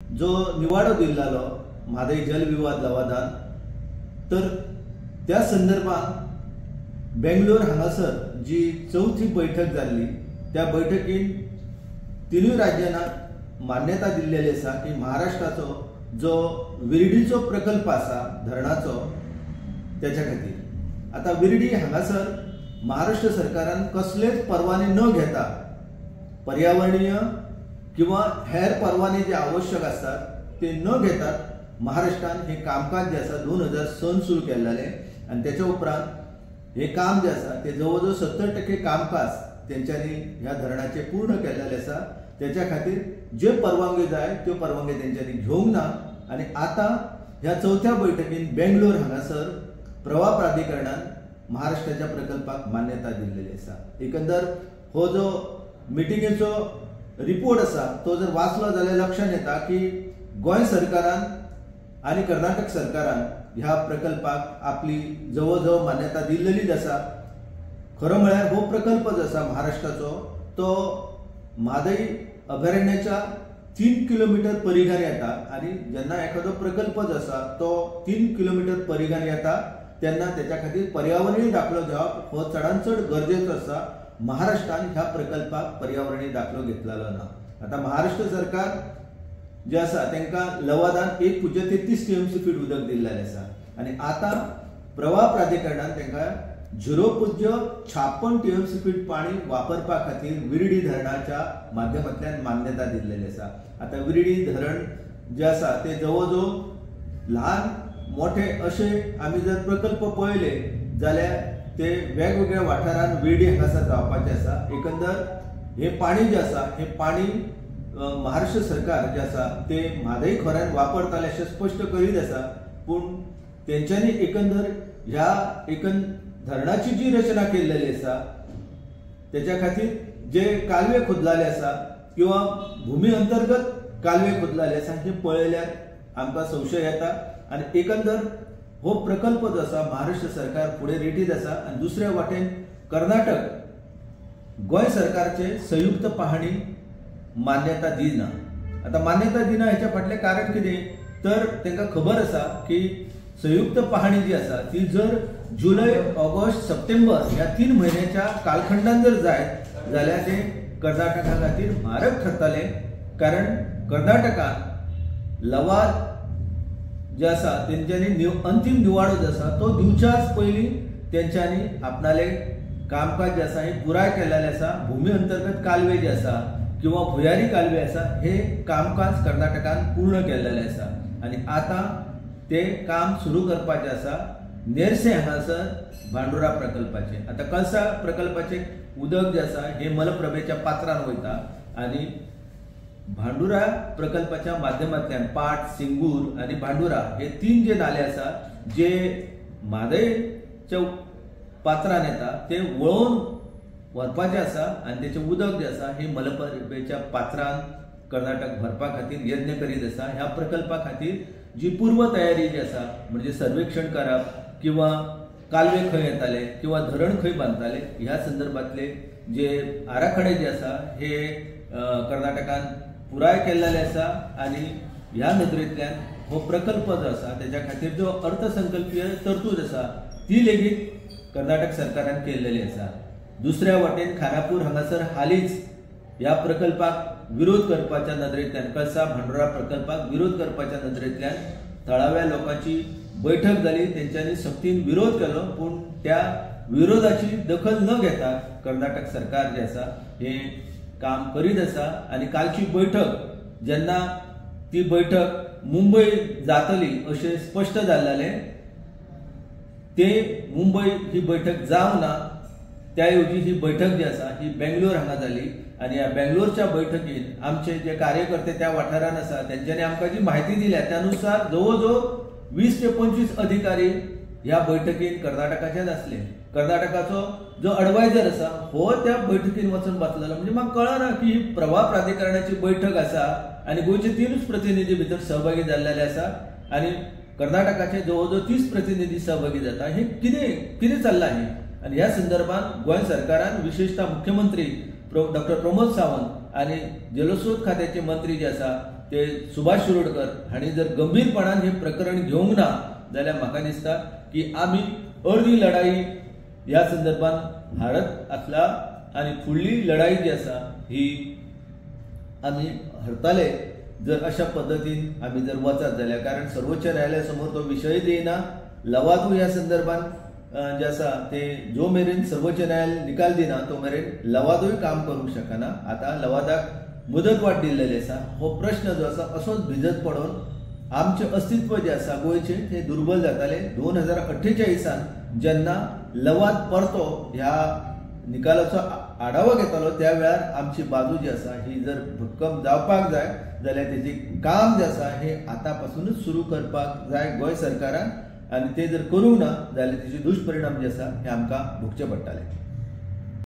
जो निवाडो दिल्लो म्हादय जल विवाद लवादान तर त्या संदर्भात बेंगलोर हांगासर जी चौथी बैठक जाल्ली त्या बैठकीन तिनूय राज्यांना मान्यता दिल्लेली आसा की महाराष्ट्राचो जो विर्डीचो प्रकल्प आसा धरणाचो त्याच्या खातीर आता विर्डी हांगासर महाराष्ट्र सरकारान कसलेच परवाने न घेता पर्यावरणीय किंवा हेर परवाने जे आवश्यक असतात ते न घेता महाराष्ट्रान हे कामकाज जे आसा 2006 सुरू केल्लेले आणि त्याच्या उपरांत हे काम जे आसा ते जवळजवळ 70% कामकाज तेंच्यांनी ह्या धरणाचे पूर्ण केल्लेले आसा। त्याच्या खातीर जे परवानगी जाय त्यो परवानगी तेंच्यांनी घेवंक ना आणि आता ह्या चौथ्या बैठकीन बेंगलोर हांगासर प्रवाह प्राधिकरणान महाराष्ट्राच्या प्रकल्पाक मान्यता दिल्लेली आसा। एकंदर हो जो मिटिंगेचो रिपोर्ट आसा तो जर वाचलो जाल्यार लक्षात येता की गोंय सरकारान आणि कर्नाटक सरकारान ह्या प्रकल्पाक आपली जवळजवळ मान्यता दिल्लेलीच आसा। खरं म्हळ्यार हो प्रकल्प जो आसा महाराष्ट्राचो तो म्हादय अभयारण्याच्या 3 किलोमीटर परिघार येता आणि जेन्ना एखादो प्रकल्प जो आसा तो 3 किलोमीटर परिघार येता तेन्ना त्याच्या खातीर पर्यावरणीय दाखलो घेवप हो चडांत चड गरजेचो आसा। महाराष्ट्रान ह्या प्रकल्पाक पर्यावरणीय दाखलो घेतलेलो ना। आता महाराष्ट्र सरकार जे आसा तांकां लवादान 1.33 टीएमसी फीट उदक दिल्लेलें आसा आणि आता प्रवाह प्राधिकरणान तांकां 0.56 टीएमसी फीट पाणी वापरपा खातीर विर्डी धरणाच्या माध्यमांतल्यान मान्यता दिल्लेली आसा। आता विर्डी धरण जे आसा ते जवळजवळ लहान मोठे असे आम्ही जर प्रकल्प पळयले जाल्यार ते वेगवेगळ्या वाठारांत विर्डी हांगासर जावपाचे आसा। एकंदर हे पाणी जे आसा हे पाणी महाराष्ट्र सरकार जे आसा ते म्हादय खोऱ्यान वापरताले अशें स्पश्ट करीत आसा, पूण तेंच्यांनी एकंदर ह्या धरणाची जी रचना केल्लेली आसा त्याच्या खातीर जे कालवे खोदलेले आसा किंवा भूमी अंतर्गत कालवे खोदलेले आसा हे पळयल्यार आमकां संशय येता आणि एकंदर हो प्रकल्प जो आसा महाराष्ट्र सरकार फुडें रेटीत आसा आणि दुसऱ्या वाटेन कर्नाटक गोंय सरकारचे संयुक्त पाहणी मान्यता दिना। आता मान्यता दिना ह्याच्या फाटलें कारण कितें तर तांकां खबर आसा की संयुक्त पाहणी जी आसा ती जर जुलै ऑगस्ट सप्टेंबर ह्या 3 महिन्याच्या कालखंडान जर जायत जाल्यार ते कर्नाटका खातीर मारक ठरतले, कारण कर्नाटकान लवाद जे आसा तेंच्यांनी अंतिम निवाडो जो आसा तो दिवच्याच पयलीं तेंच्यांनी आपणाले कामकाज जे आसा हे पुराय केल्लेले आसा। भूमी अंतर्गत कालवे जे आसा किंवा भुयारी कालवे आसा हे कामकाज कर्नाटकान पूर्ण केल्लेले आसा आणि आता ते काम सुरू करपाचे आसा नेरसे हांगासर भांडुरा प्रकल्पाचे। आता कळसा प्रकल्पाचे उदक जे आसा हे मलप्रभेच्या पात्रान वयता आणि भांडुरा प्रकल्पाच्या माध्यमांतल्यान पाट, सिंगूर आणि भांडुरा हे 3 जे नाले आसा जे म्हादयच्या पात्रान येता ते वळोवन व्हरपाचे आसा आणि त्याचे उदक जे आसा हे मलप्रभेच्या पात्रान कर्नाटक भरपा खातीर यत्न करीत आसा। ह्या प्रकल्पा खातीर जी पूर्व तयारी जी आसा म्हणजे सर्वेक्षण करप किंवा कालवे खंय येताले किंवा धरण खंय बांदताले ह्या संदर्भातले जे आराखडे जे आसा हे कर्नाटकान पुराय केल्लेले आसा आणि ह्या नदरेंतल्यान हो प्रकल्प जो आसा त्याच्या खातीर जो अर्थसंकल्पीय तरतूद आसा ती लेगीत कर्नाटक सरकारान केल्लेली आसा। दुसऱ्या वाटेन खानापूर हांगासर हालींच ह्या प्रकल्पाक विरोध करपाच्या नदरेंतल्यान कळसा भांडुरा प्रकल्पाक विरोध करपाच्या नदरेंतल्यान थळाव्या लोकांची बैठक जाली, तेंच्यांनी सक्तीन विरोध केलो, पण त्या विरोधाची दखल न घेता कर्नाटक सरकार जे आसा हे काम करीत आसा आणि कालची बैठक जेन्ना ती बैठक मुंबई जातली अशें स्पष्ट जाल्लेले ते मुंबई ही बैठक जावं ना, त्याऐवजी ही बैठक जी आसा ही बेंगलोर हांगा जाली आणि ह्या बेंगलोरच्या बैठकीन आमचे जे कार्यकर्ते त्या वाठारान आसा तेंच्यांनी आमकां जी माहिती दिल्या त्यानुसार जवळजवळ 20 ते 25 अधिकारी ह्या बैठकीन कर्नाटकाच्याच आसले। कर्नाटकाचो जो एडवायझर आसा हो त्या बैठकीन वचून बसलेलो, म्हणजे म्हाका कळना की ही प्रवाह प्राधिकरणाची बैठक आसा आणि गोंयचे 3 प्रतिनिधी भितर सहभागी जाल्लेले आसा आणि कर्नाटकाचे जवळजवळ 30 प्रतिनिधी सहभागी जाता। हे कितें चल्लां हे आणि ह्या संदर्भात गोंय सरकारान विशेषतः मुख्यमंत्री डॉक्टर प्रमोद सावंत आणि जलस्रोत खात्याचे मंत्री जे आसा ते सुभाष शिरोडकर हांणी जर गंभीरपणान हे प्रकरण घेवंक ना जाल्यार म्हाका दिसता की आमी अर्दी लढाई ह्या संदर्भात हारत आसला आनी फुडली लढाई जी आसा ही आमी हरताले जर अशा पद्धतीन आमी जर वचत जाल्यार. कारण सर्वोच्च न्यायालया समोर तो विशय येना. लवादू ह्या संदर्भात जे आसा ते जो मेरेन सर्वोच्च न्यायालय निकाल दिना तो मेरेन लवादूय काम करूंक शकना. आता लवादाक मुदत वाट दिल्लेली आसा. हो प्रश्न जो आसा असोच भिजत पडून आमचे अस्तित्व जे आसा गोंयचे ते दुर्बल जाताले. 2048 जेन्ना लवाद परतो ह्या निकालाचो आढावो घेतालो त्या वेळार आमची बाजू जी आसा ही जर भक्कम जावपाक जाय जाल्यार तेजी काम जे आसा हे आता पासूनच सुरू करपाक जाय गोंय सरकारान. आनी ते जर करूंक ना जाल्यार तेचे दुश्परिणाम जे आसा हे आमकां भोगचे पडटले.